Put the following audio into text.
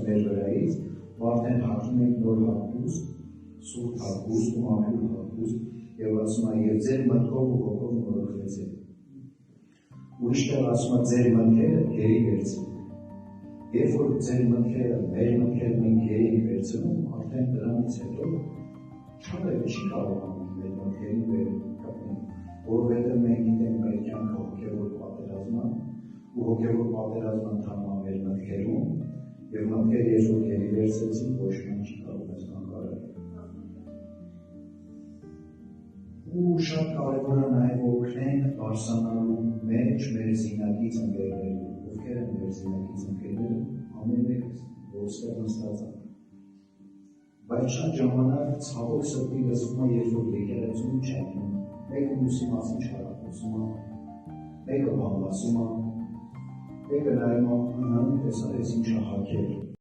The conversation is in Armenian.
մեր վրայից, ու արդեն հաղթում ենք նոր հագուստ, սուրբ հագուստ ու աղյուր հագուստ, եւ ասում է եւ ձեր մտքով ու հոգով նորոգվեցեք։ Ուրիշ տեղ ասում է ձեր մտքերը գերի վերցրեք։ Երբ որ ձեր մտքերը, մեր մտքերը մենք գերի վերցնում, արդեն դրանից հետո չարևը չի կարողանում մեր մտքերին վեր կապել, որովհետեւ մենք գիտենք մեր կյանքը հոգեվոր պատերազմ է, ու հոգեվոր պատերազմը ընթանում է մեր մտքերում, եւ մտքերը ես որ գերի վերցրեցին, ոչ ոք չի կարող մեզ հանգարել։ Ու շատ կարևոր է նաև օգնենք բարսանալու մեջ մեր զինագից ընկերներին, ովքեր են մեր զինագից ընկերները, ամեն մեկը ոստեղ նստած է։ Բայց շատ ժամանակ ցավոք սրտի լսվում է, երբ որ եկեղեցում չեն, մեկը մյուսի մասին չարախոսում է, մեկը բանվասում է, մեկը նայում է, տեսա, ես ինչ է հագել։